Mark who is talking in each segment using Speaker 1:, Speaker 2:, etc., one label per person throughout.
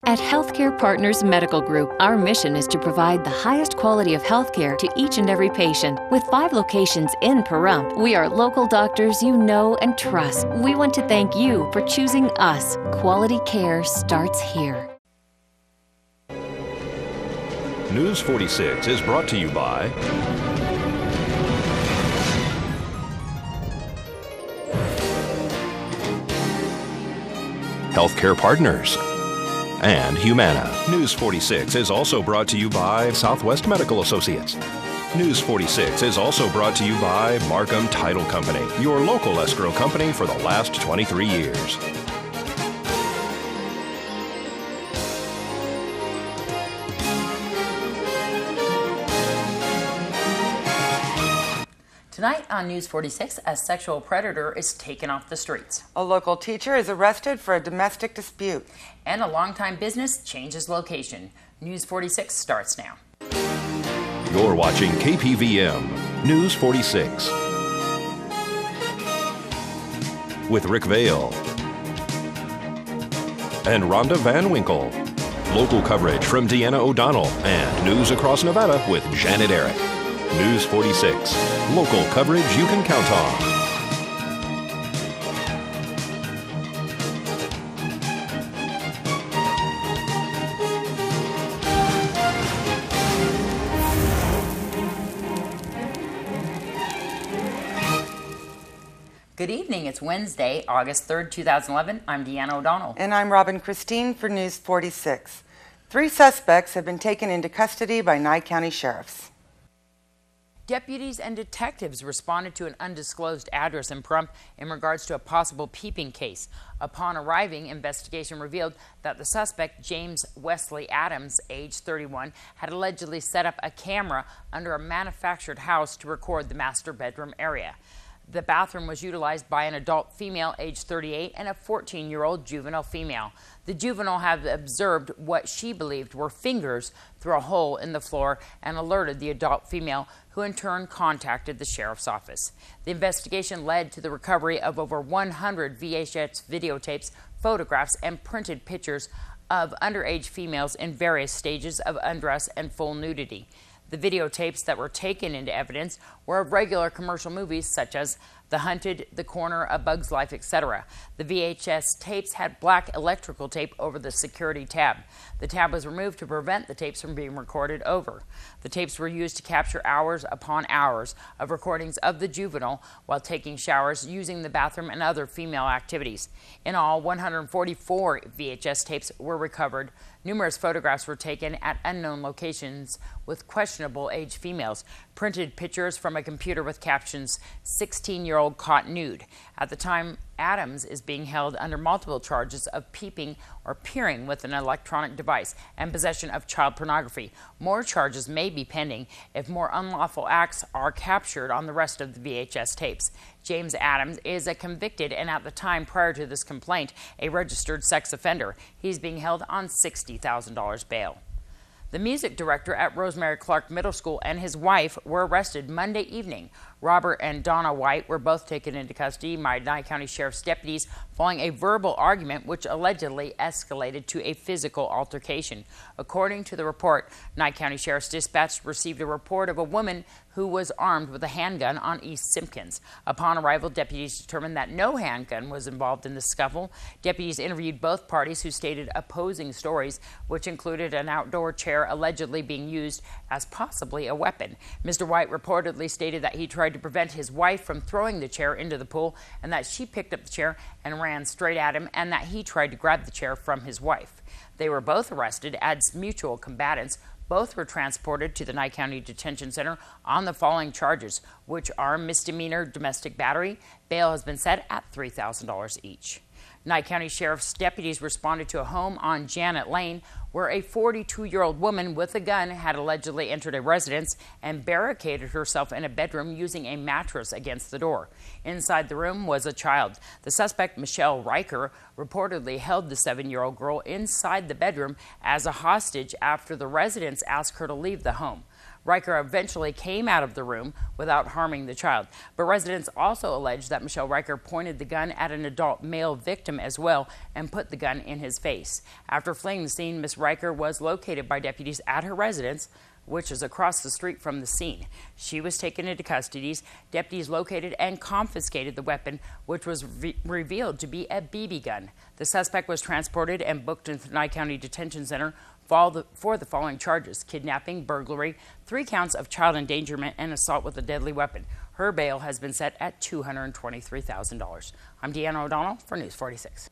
Speaker 1: At Healthcare Partners Medical Group, our mission is to provide the highest quality of healthcare to each and every patient. With 5 locations in Pahrump, we are local doctors you know and trust. We want to thank you for choosing us. Quality care starts here.
Speaker 2: News 46 is brought to you by Healthcare Partners and HUMANA. News 46 is also brought to you by Southwest Medical Associates. News 46 is also brought to you by Markham Title Company, your local escrow company for the last 23 years.
Speaker 3: Tonight on News 46, a sexual predator is taken off the streets.
Speaker 4: A local teacher is arrested for a domestic dispute.
Speaker 3: And a longtime business changes location. News 46 starts now.
Speaker 2: You're watching KPVM News 46 with Rick Vale and Rhonda Van Winkle. Local coverage from Deanna O'Donnell and news across Nevada with Janet Eric. News 46, local coverage you can count on.
Speaker 3: Good evening. It's Wednesday, August 3rd, 2011. I'm Deanna O'Donnell.
Speaker 4: And I'm Robin Christine for News 46. 3 suspects have been taken into custody by Nye County sheriffs.
Speaker 3: Deputies and detectives responded to an undisclosed address in Pahrump in regards to a possible peeping case. Upon arriving, investigation revealed that the suspect, James Wesley Adams, age 31, had allegedly set up a camera under a manufactured house to record the master bedroom area. The bathroom was utilized by an adult female, age 38, and a 14-year-old juvenile female. The juvenile had observed what she believed were fingers through a hole in the floor and alerted the adult female, who in turn contacted the sheriff's office. The investigation led to the recovery of over 100 VHS videotapes, photographs, and printed pictures of underage females in various stages of undress and full nudity. The videotapes that were taken into evidence were of regular commercial movies such as The Hunted, The Corner, A Bug's Life, etc. The VHS tapes had black electrical tape over the security tab. The tab was removed to prevent the tapes from being recorded over. The tapes were used to capture hours upon hours of recordings of the juvenile while taking showers, using the bathroom, and other female activities. In all, 144 VHS tapes were recovered. Numerous photographs were taken at unknown locations with questionable age females. Printed pictures from a computer with captions, 16-year-old caught nude. At the time, Adams is being held under multiple charges of peeping or peering with an electronic device and possession of child pornography. More charges may be pending if more unlawful acts are captured on the rest of the VHS tapes. James Adams is a convicted and, at the time prior to this complaint, a registered sex offender. He's being held on $60,000 bail. The music director at Rosemary Clark Middle School and his wife were arrested Monday evening. Robert and Donna White were both taken into custody by Nye County Sheriff's deputies following a verbal argument which allegedly escalated to a physical altercation. According to the report, Nye County Sheriff's Dispatch received a report of a woman who was armed with a handgun on East Simpkins. Upon arrival, deputies determined that no handgun was involved in the scuffle. Deputies interviewed both parties, who stated opposing stories, which included an outdoor chair allegedly being used as possibly a weapon. Mr. White reportedly stated that he tried to prevent his wife from throwing the chair into the pool, and that she picked up the chair and ran straight at him, and that he tried to grab the chair from his wife. They were both arrested as mutual combatants. Both were transported to the Nye County Detention Center on the following charges, which are misdemeanor domestic battery. Bail has been set at $3,000 each. Nye County Sheriff's deputies responded to a home on Janet Lane where a 42-year-old woman with a gun had allegedly entered a residence and barricaded herself in a bedroom using a mattress against the door. Inside the room was a child. The suspect, Michelle Riker, reportedly held the 7-year-old girl inside the bedroom as a hostage after the residents asked her to leave the home. Riker eventually came out of the room without harming the child. But residents also allege that Michelle Riker pointed the gun at an adult male victim as well and put the gun in his face. After fleeing the scene, Ms. Riker was located by deputies at her residence, which is across the street from the scene. She was taken into custody. Deputies located and confiscated the weapon, which was revealed to be a BB gun. The suspect was transported and booked into the Nye County Detention Center for the following charges: kidnapping, burglary, 3 counts of child endangerment, and assault with a deadly weapon. Her bail has been set at $223,000. I'm Deanna O'Donnell for News 46.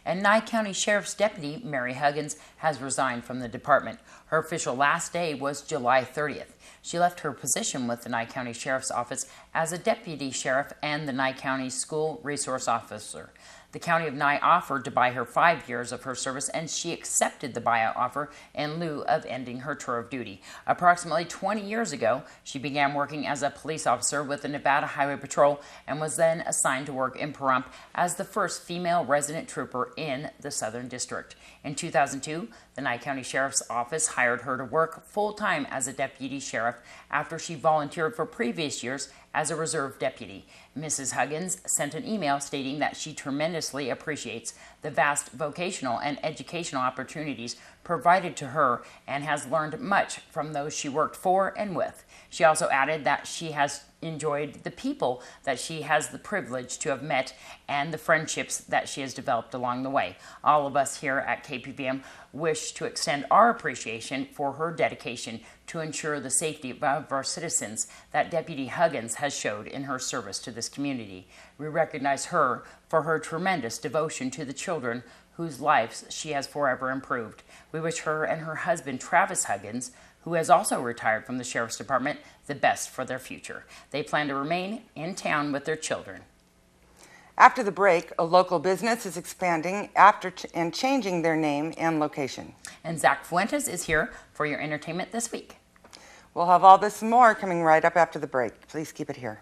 Speaker 3: And Nye County Sheriff's Deputy Mary Huggins has resigned from the department. Her official last day was July 30th. She left her position with the Nye County Sheriff's Office as a deputy sheriff and the Nye County School Resource Officer. The County of Nye offered to buy her 5 years of her service, and she accepted the buyout offer in lieu of ending her tour of duty. Approximately 20 years ago, she began working as a police officer with the Nevada Highway Patrol and was then assigned to work in Pahrump as the first female resident trooper in the Southern District. In 2002, the Nye County Sheriff's Office hired her to work full-time as a deputy sheriff after she volunteered for previous years as a reserve deputy. Mrs. Huggins sent an email stating that she tremendously appreciates the vast vocational and educational opportunities provided to her and has learned much from those she worked for and with. She also added that she has enjoyed the people that she has the privilege to have met and the friendships that she has developed along the way. All of us here at KPVM wish to extend our appreciation for her dedication to ensure the safety of our citizens that Deputy Huggins has showed in her service to this community. We recognize her for her tremendous devotion to the children whose lives she has forever improved. We wish her and her husband, Travis Huggins, who has also retired from the Sheriff's Department, the best for their future. They plan to remain in town with their children.
Speaker 4: After the break, a local business is expanding and changing their name and location.
Speaker 3: And Zach Fuentes is here for your entertainment this week.
Speaker 4: We'll have all this and more coming right up after the break. Please keep it here.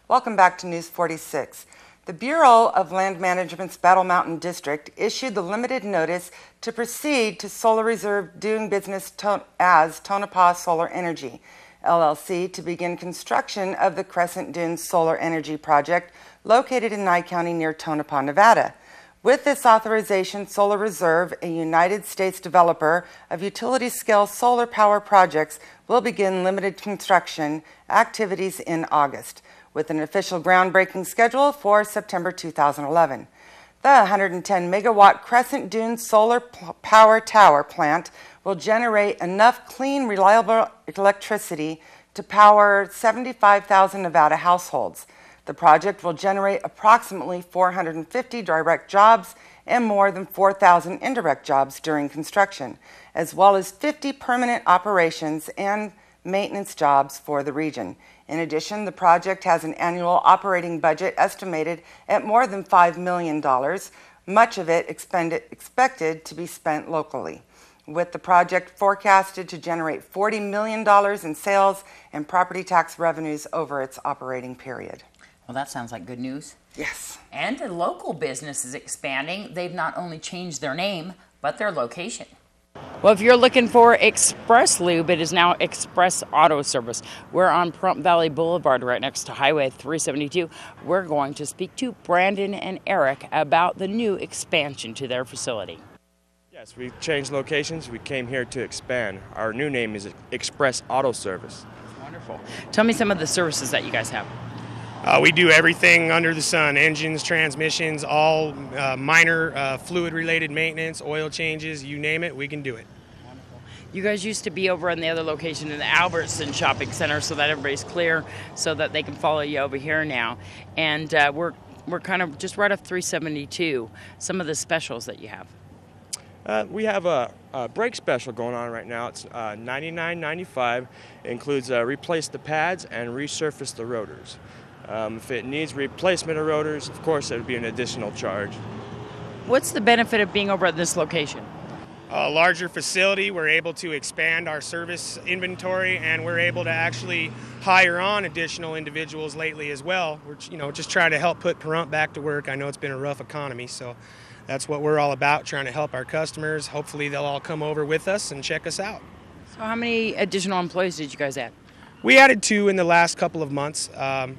Speaker 4: Welcome back to News 46. The Bureau of Land Management's Battle Mountain District issued the limited notice to proceed to SolarReserve doing business as Tonopah Solar Energy, LLC, to begin construction of the Crescent Dunes solar energy project located in Nye County near Tonopah, Nevada. With this authorization, SolarReserve, a United States developer of utility-scale solar power projects, will begin limited construction activities in August, with an official groundbreaking schedule for September 2011. The 110 megawatt Crescent Dunes solar power tower plant will generate enough clean, reliable electricity to power 75,000 Nevada households. The project will generate approximately 450 direct jobs and more than 4,000 indirect jobs during construction, as well as 50 permanent operations and maintenance jobs for the region. In addition, the project has an annual operating budget estimated at more than $5 million, much of it expected to be spent locally, with the project forecasted to generate $40 million in sales and property tax revenues over its operating period.
Speaker 3: Well, that sounds like good news.
Speaker 4: Yes.
Speaker 3: And a local business is expanding. They've not only changed their name, but their location. Well, if you're looking for Express Lube, it is now Express Auto Service. We're on Pahrump Valley Boulevard right next to Highway 372. We're going to speak to Brandon and Eric about the new expansion to their facility.
Speaker 5: Yes, we changed locations. We came here to expand. Our new name is Express Auto Service.
Speaker 3: Wonderful. Tell me some of the services that you guys have.
Speaker 5: We do everything under the sun, engines, transmissions, all minor fluid-related maintenance, oil changes, you name it, we can do it.
Speaker 3: Wonderful. You guys used to be over in the other location in the Albertson Shopping Center, so that everybody's clear, so that they can follow you over here now. And we're kind of just right off 372, some of the specials that you have.
Speaker 6: We have a brake special going on right now. It's $99.95. It includes replace the pads and resurface the rotors. If it needs replacement of rotors, of course, it would be an additional charge.
Speaker 3: What's the benefit of being over at this location?
Speaker 5: A larger facility, we're able to expand our service inventory, and we're able to actually hire on additional individuals lately as well. We're just trying to help put Pahrump back to work. I know it's been a rough economy, so that's what we're all about, trying to help our customers. Hopefully they'll all come over with us and check us out.
Speaker 3: So how many additional employees did you guys add?
Speaker 5: We added 2 in the last couple of months.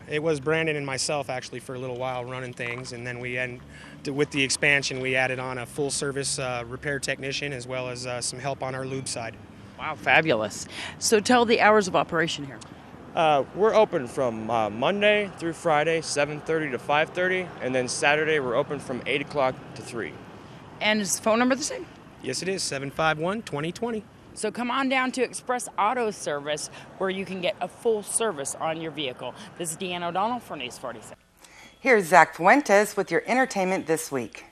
Speaker 5: It was Brandon and myself actually for a little while running things, and then with the expansion we added on a full service repair technician as well as some help on our lube side.
Speaker 3: Wow, fabulous. So tell the hours of operation here.
Speaker 6: We're open from Monday through Friday, 7:30 to 5:30, and then Saturday we're open from 8 o'clock to 3.
Speaker 3: And is the phone number the same?
Speaker 5: Yes, it is, 751-2020.
Speaker 3: So come on down to Express Auto Service where you can get a full service on your vehicle. This is Deanne O'Donnell for News 46.
Speaker 4: Here's Zach Fuentes with your entertainment this week.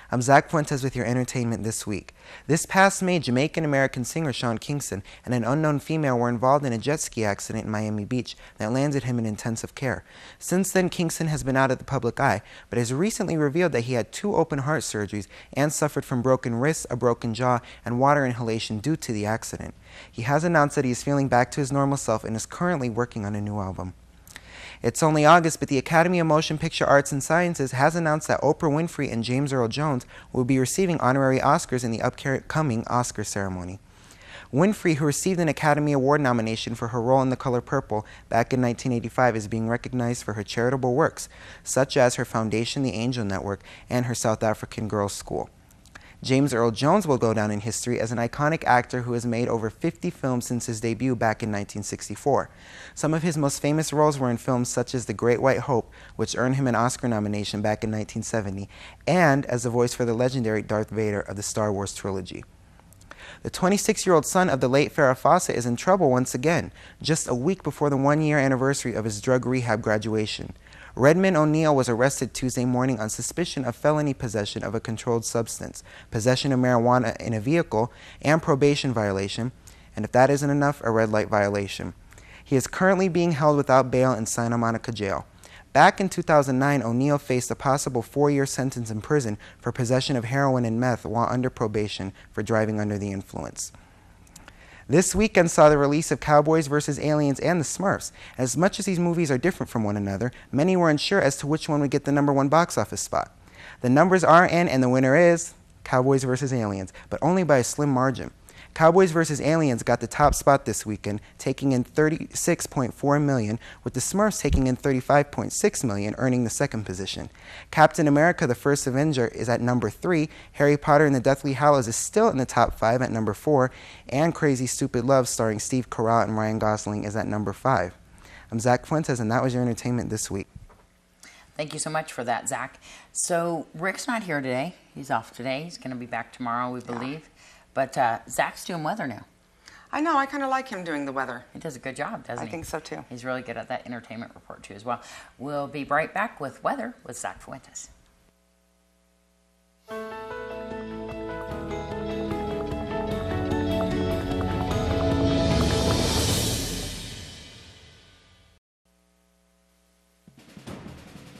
Speaker 7: I'm Zach Fuentes with your entertainment this week. This past May, Jamaican-American singer Sean Kingston and an unknown female were involved in a jet ski accident in Miami Beach that landed him in intensive care. Since then, Kingston has been out of the public eye, but has recently revealed that he had 2 open heart surgeries and suffered from broken wrists, a broken jaw, and water inhalation due to the accident. He has announced that he is feeling back to his normal self and is currently working on a new album. It's only August, but the Academy of Motion Picture Arts and Sciences has announced that Oprah Winfrey and James Earl Jones will be receiving honorary Oscars in the upcoming Oscar ceremony. Winfrey, who received an Academy Award nomination for her role in The Color Purple back in 1985, is being recognized for her charitable works, such as her foundation, the Angel Network, and her South African Girls' School. James Earl Jones will go down in history as an iconic actor who has made over 50 films since his debut back in 1964. Some of his most famous roles were in films such as The Great White Hope, which earned him an Oscar nomination back in 1970, and as the voice for the legendary Darth Vader of the Star Wars trilogy. The 26-year-old son of the late Farrah Fawcett is in trouble once again, just a week before the 1-year anniversary of his drug rehab graduation. Redmond O'Neill was arrested Tuesday morning on suspicion of felony possession of a controlled substance, possession of marijuana in a vehicle, and probation violation, and if that isn't enough, a red light violation. He is currently being held without bail in Santa Monica Jail. Back in 2009, O'Neill faced a possible 4-year sentence in prison for possession of heroin and meth while under probation for driving under the influence. This weekend saw the release of Cowboys vs. Aliens and The Smurfs. As much as these movies are different from one another, many were unsure as to which one would get the #1 box office spot. The numbers are in, and the winner is Cowboys vs. Aliens, but only by a slim margin. Cowboys vs. Aliens got the top spot this weekend, taking in $36.4 million, with the Smurfs taking in $35.6 million, earning the second position. Captain America: The First Avenger is at number 3, Harry Potter and the Deathly Hallows is still in the top 5 at number 4, and Crazy Stupid Love starring Steve Carell and Ryan Gosling is at number 5. I'm Zach Fuentes, and that was your entertainment this week.
Speaker 3: Thank you so much for that, Zach. So Rick's not here today. He's off today. He's going to be back tomorrow, we believe. But Zach's doing weather now.
Speaker 4: I know, I kind of like him doing the weather.
Speaker 3: He does a good job, doesn't he?
Speaker 4: I think so too.
Speaker 3: He's really good at that entertainment report too as well. We'll be right back with weather with Zach Fuentes.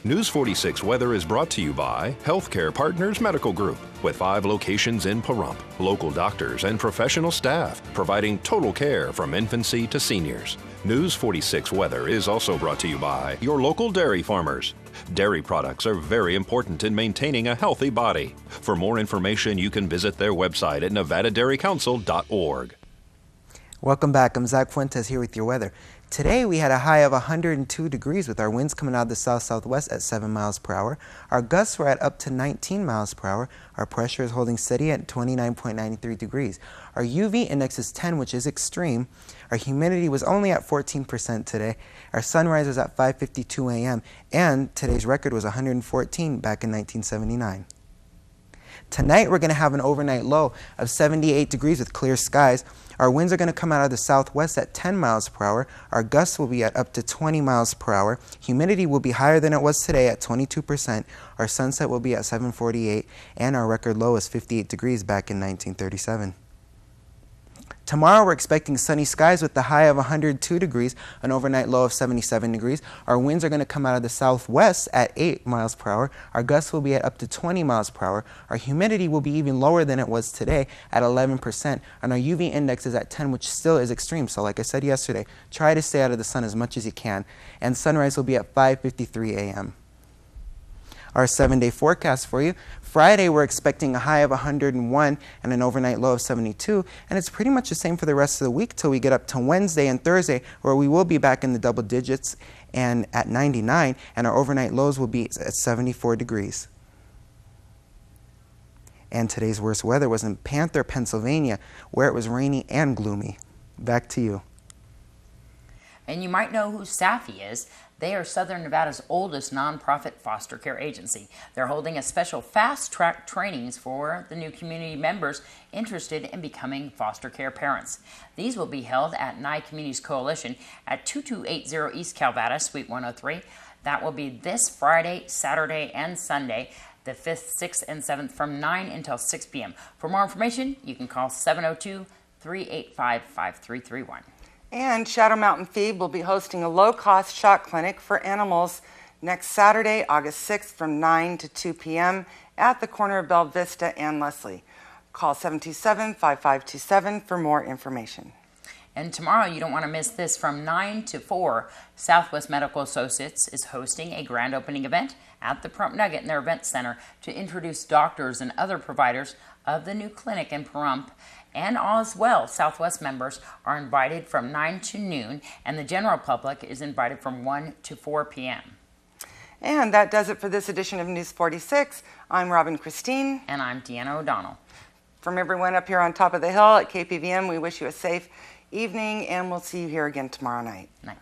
Speaker 2: News 46 Weather is brought to you by Healthcare Partners Medical Group, with 5 locations in Pahrump, local doctors and professional staff providing total care from infancy to seniors. News 46 Weather is also brought to you by your local dairy farmers. Dairy products are very important in maintaining a healthy body. For more information, you can visit their website at nevadadairycouncil.org.
Speaker 7: Welcome back. I'm Zach Fuentes here with your weather. Today we had a high of 102 degrees with our winds coming out of the south-southwest at 7 miles per hour. Our gusts were at up to 19 miles per hour. Our pressure is holding steady at 29.93 degrees. Our UV index is 10, which is extreme. Our humidity was only at 14% today. Our sunrise was at 5:52 a.m. and today's record was 114 back in 1979. Tonight, we're going to have an overnight low of 78 degrees with clear skies. Our winds are going to come out of the southwest at 10 miles per hour. Our gusts will be at up to 20 miles per hour. Humidity will be higher than it was today at 22%. Our sunset will be at 7:48, and our record low is 58 degrees back in 1937. Tomorrow, we're expecting sunny skies with the high of 102 degrees, an overnight low of 77 degrees. Our winds are going to come out of the southwest at 8 miles per hour. Our gusts will be at up to 20 miles per hour. Our humidity will be even lower than it was today at 11%. And our UV index is at 10, which still is extreme. So like I said yesterday, try to stay out of the sun as much as you can. And sunrise will be at 5:53 a.m. Our 7-day forecast for you. Friday, we're expecting a high of 101 and an overnight low of 72, and it's pretty much the same for the rest of the week till we get up to Wednesday and Thursday, where we will be back in the double digits and at 99, and our overnight lows will be at 74 degrees. And today's worst weather was in Panther, Pennsylvania, where it was rainy and gloomy. Back to you.
Speaker 3: And you might know who Safi is. They are Southern Nevada's oldest nonprofit foster care agency. They're holding a special fast-track trainings for the new community members interested in becoming foster care parents. These will be held at Nye Communities Coalition at 2280 East Calvada, Suite 103. That will be this Friday, Saturday, and Sunday, the 5th, 6th, and 7th from 9 until 6 p.m. For more information, you can call 702-385-5331.
Speaker 4: And Shadow Mountain Feed will be hosting a low-cost shot clinic for animals next Saturday, August 6th from 9 to 2 p.m. at the corner of Bella Vista and Leslie. Call 727-5527 for more information.
Speaker 3: And tomorrow, you don't want to miss this. From 9 to 4, Southwest Medical Associates is hosting a grand opening event at the Pahrump Nugget in their event center to introduce doctors and other providers of the new clinic in Pahrump. And as well, Southwest members are invited from 9 to noon, and the general public is invited from 1 to 4 p.m.
Speaker 4: And that does it for this edition of News 46. I'm Robin Christine.
Speaker 3: And I'm Deanna O'Donnell.
Speaker 4: From everyone up here on top of the hill at KPVM, we wish you a safe evening, and we'll see you here again tomorrow night.
Speaker 3: Night.